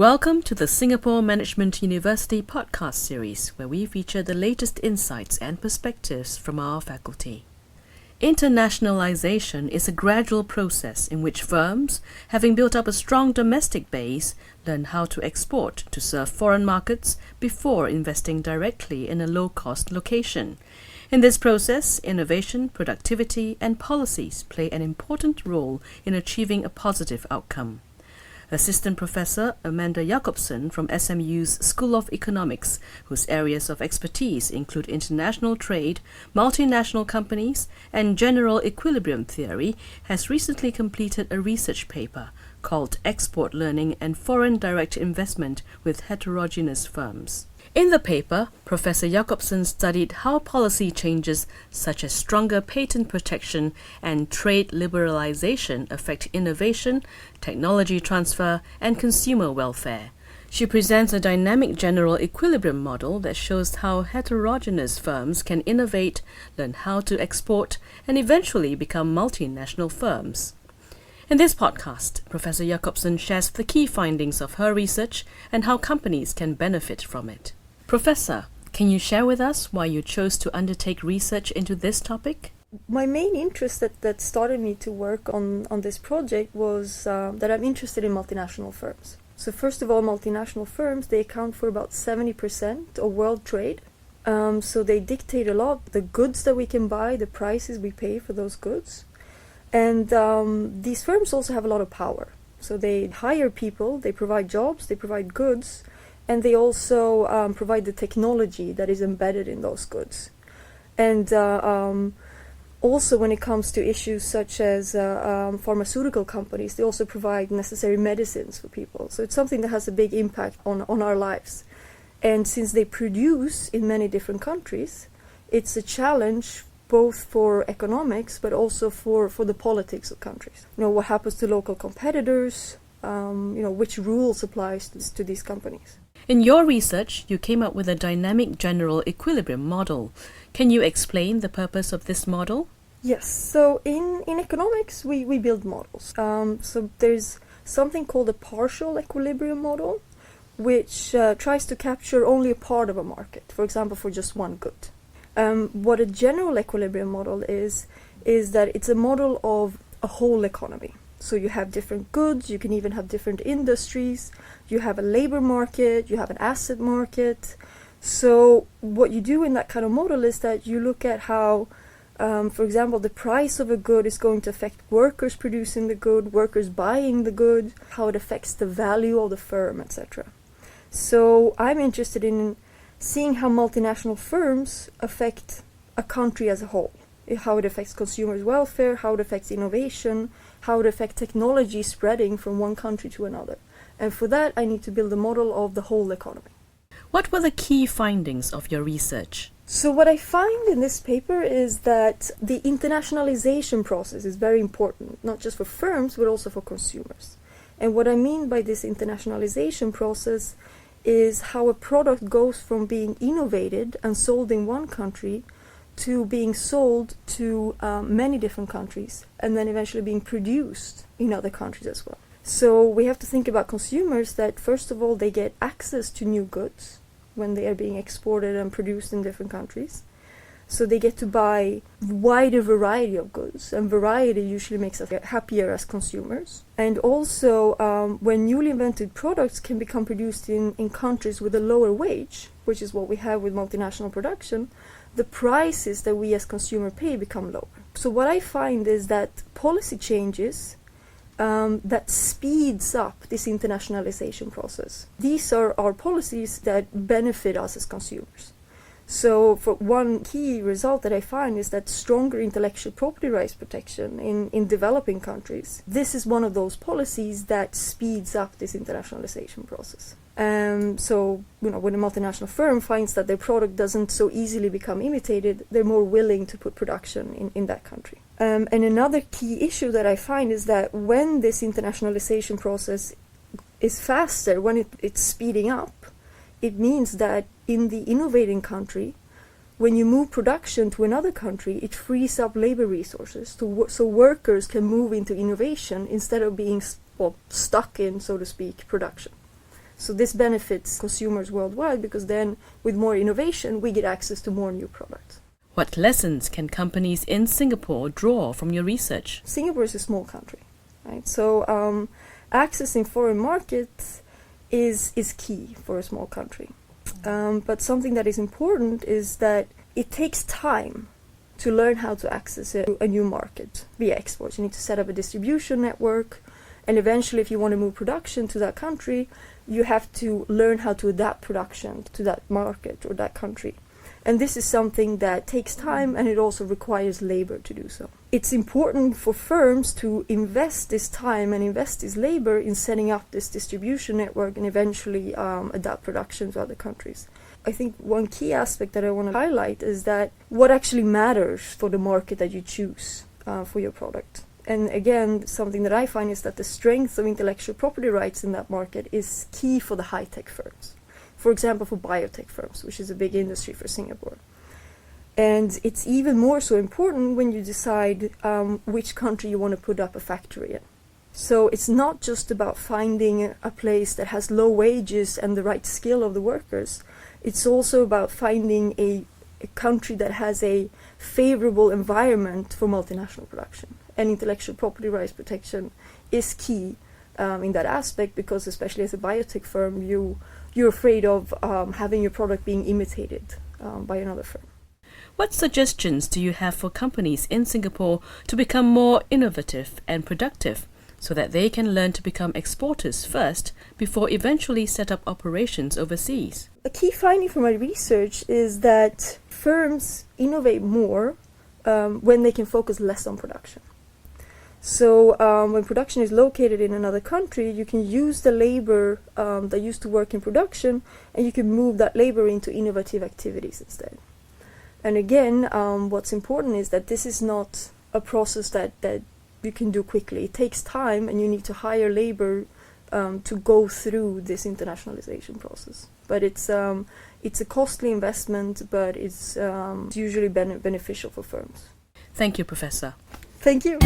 Welcome to the Singapore Management University podcast series, where we feature the latest insights and perspectives from our faculty. Internationalization is a gradual process in which firms, having built up a strong domestic base, learn how to export to serve foreign markets before investing directly in a low-cost location. In this process, innovation, productivity, and policies play an important role in achieving a positive outcome. Assistant Professor Amanda Jacobsen from SMU's School of Economics, whose areas of expertise include international trade, multinational companies, and general equilibrium theory, has recently completed a research paper called Export Learning and Foreign Direct Investment with Heterogeneous Firms. In the paper, Professor Jacobsen studied how policy changes such as stronger patent protection and trade liberalization affect innovation, technology transfer, and consumer welfare. She presents a dynamic general equilibrium model that shows how heterogeneous firms can innovate, learn how to export, and eventually become multinational firms. In this podcast, Professor Jacobsen shares the key findings of her research and how companies can benefit from it. Professor, can you share with us why you chose to undertake research into this topic? My main interest that started me to work on this project was that I'm interested in multinational firms. So first of all, multinational firms, they account for about 70% of world trade. So they dictate a lot the goods that we can buy, the prices we pay for those goods. And these firms also have a lot of power. So they hire people, they provide jobs, they provide goods, and they also provide the technology that is embedded in those goods. And also when it comes to issues such as pharmaceutical companies, they also provide necessary medicines for people. So it's something that has a big impact on our lives. And since they produce in many different countries, it's a challenge both for economics but also for the politics of countries. You know, what happens to local competitors, which rules applies to these companies. In your research, you came up with a dynamic general equilibrium model. Can you explain the purpose of this model? Yes, so in economics, we build models. So there's something called a partial equilibrium model, which tries to capture only a part of a market, for example, for just one good. What a general equilibrium model is that it's a model of a whole economy. So you have different goods, you can even have different industries, you have a labor market, you have an asset market. So what you do in that kind of model is that you look at how, for example, the price of a good is going to affect workers producing the good, workers buying the good, how it affects the value of the firm, etc. So I'm interested in seeing how multinational firms affect a country as a whole, how it affects consumers' welfare, how it affects innovation, how it affects technology spreading from one country to another. And for that, I need to build a model of the whole economy. What were the key findings of your research? So what I find in this paper is that the internationalization process is very important, not just for firms, but also for consumers. And what I mean by this internationalization process is how a product goes from being innovated and sold in one country to being sold to many different countries and then eventually being produced in other countries as well. So we have to think about consumers that first of all they get access to new goods when they are being exported and produced in different countries. So they get to buy a wider variety of goods, and variety usually makes us happier as consumers. And also when newly invented products can become produced in countries with a lower wage, which is what we have with multinational production, the prices that we as consumers pay become lower. So what I find is that policy changes that speeds up this internationalization process. These are our policies that benefit us as consumers. So for one key result that I find is that stronger intellectual property rights protection in developing countries. This is one of those policies that speeds up this internationalization process. So, when a multinational firm finds that their product doesn't so easily become imitated, they're more willing to put production in that country. And another key issue that I find is that when this internationalization process is faster, when it's speeding up, it means that in the innovating country, when you move production to another country, it frees up labor resources so workers can move into innovation instead of being stuck in, so to speak, production. So this benefits consumers worldwide because then with more innovation we get access to more new products. What lessons can companies in Singapore draw from your research? Singapore is a small country, right? So accessing foreign markets is key for a small country. But something that is important is that it takes time to learn how to access a new market via exports. You need to set up a distribution network, and eventually if you want to move production to that country, you have to learn how to adapt production to that market or that country. And this is something that takes time, and it also requires labor to do so. It's important for firms to invest this time and invest this labor in setting up this distribution network and eventually adapt production to other countries. I think one key aspect that I want to highlight is that what actually matters for the market that you choose for your product. And again, something that I find is that the strength of intellectual property rights in that market is key for the high-tech firms. For example, for biotech firms, which is a big industry for Singapore. And it's even more so important when you decide which country you want to put up a factory in. So it's not just about finding a place that has low wages and the right skill of the workers. It's also about finding a country that has a favorable environment for multinational production. And intellectual property rights protection is key in that aspect, because especially as a biotech firm, you're afraid of having your product being imitated by another firm. What suggestions do you have for companies in Singapore to become more innovative and productive so that they can learn to become exporters first before eventually set up operations overseas? A key finding from my research is that firms innovate more when they can focus less on production. So when production is located in another country, you can use the labor that used to work in production, and you can move that labor into innovative activities instead. And again, what's important is that this is not a process that you can do quickly. It takes time, and you need to hire labor to go through this internationalization process. But it's a costly investment, but it's usually beneficial for firms. Thank you, Professor. Thank you.